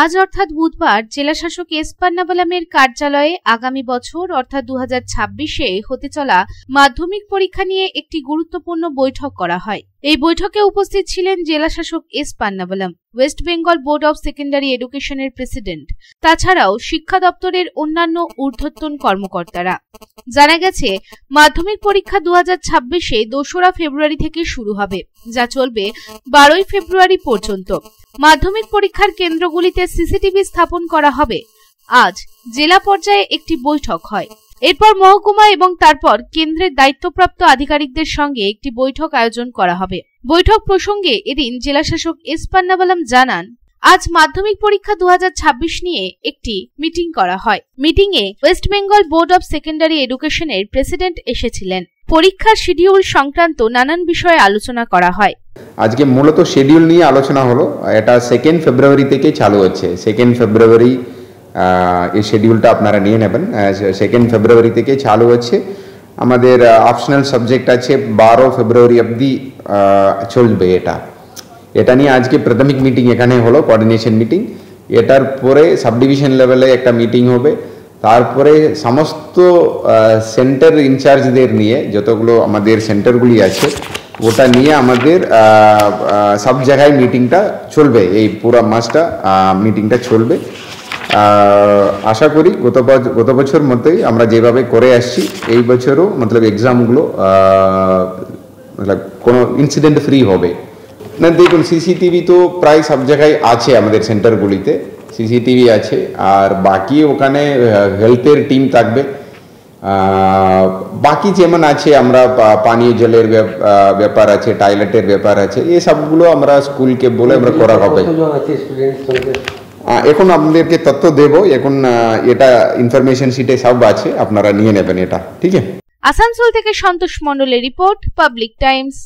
আজ অর্থাৎ বুধবার জেলাশাসক এস পান্নাবালামের কার্যালয়ে আগামী বছর অর্থাৎ 2026-এ হতে চলা মাধ্যমিক পরীক্ষা নিয়ে একটি গুরুত্বপূর্ণ বৈঠক করা হয়। এই বৈঠকে উপস্থিত ছিলেন জেলাশাসক S Ponnambalam, West Bengal Board of Secondary এডুকেশনের প্রেসিডেন্ট, তাছাড়াও শিক্ষা দপ্তরের অন্যান্য ঊর্ধ্বতন কর্মকর্তারা। জানা গেছে, মাধ্যমিক পরীক্ষা 2026-এ 2রা ফেব্রুয়ারি থেকে শুরু হবে, যা চলবে 12ই ফেব্রুয়ারি পর্যন্ত। মাধ্যমিক পরীক্ষার কেন্দ্রগুলিতে সিসিটিভি স্থাপন করা হবে। আজ জেলা পর্যায়ে একটি বৈঠক হয়, এরপর মহকুমা এবং তারপর কেন্দ্রের দায়িত্বপ্রাপ্ত আধিকারিকদের সঙ্গে একটি বৈঠক আয়োজন করা হবে। বৈঠক প্রসঙ্গে এদিন জেলাশাসক এস পান্নাবালাম জানান, আজ মাধ্যমিক পরীক্ষা 2026 নিয়ে একটি মিটিং করা হয়। মিটিংয়ে West Bengal Board of Secondary এডুকেশনের প্রেসিডেন্ট এসেছিলেন। পরীক্ষার শিডিউল সংক্রান্ত নানান বিষয়ে আলোচনা করা হয়। আজকে মূলত শিডিউল নিয়ে আলোচনা হলো। এটা 2 ফেব্রুয়ারি থেকে চালু হচ্ছে। 2 ফেব্রুয়ারি এই শিডিউলটা আপনারা নিয়ে নেবেন। 2 ফেব্রুয়ারি থেকে চালু হচ্ছে। আমাদের অপশনাল সাবজেক্ট আছে 12 ফেব্রুয়ারি অবধি চলবে। এটা নিয়ে আজকে প্রাথমিক মিটিং এখানে হলো, কোঅর্ডিনেশন মিটিং। এটার পরে সাব ডিভিশন লেভেলে একটা মিটিং হবে। তারপরে সমস্ত সেন্টার ইনচার্জদের নিয়ে, যতগুলো আমাদের সেন্টারগুলি আছে ওটা নিয়ে আমাদের সব জায়গায় মিটিংটা চলবে। এই পুরো মাসটা মিটিংটা চলবে। আশা করি গত বছর মতোই আমরা যেভাবে করে আসছি, এই বছরও মতলব এক্সামগুলো কোনো ইনসিডেন্ট ফ্রি হবে না। দেখুন, সিসিটিভি তো প্রায় সব জায়গায় আছে, আমাদের সেন্টারগুলিতে সিসিটিভি আছে। আর বাকি ওখানে হেলথের টিম থাকবে। বাকি যেমন আছে, আমরা পানীয় জলের ব্যাপার আছে, টয়লেটের ব্যাপার আছে, এই সবগুলো আমরা স্কুলকে বলে আমরা করা হবে। এখন আপনাদেরকে তথ্য দেব। এখন এটা ইনফরমেশন শিটে সব আছে, আপনারা নিয়ে নেবেন এটা। ঠিক আছে। আসানসোল থেকে সন্তোষ মণ্ডলের রিপোর্ট, পাবলিক টাইমস।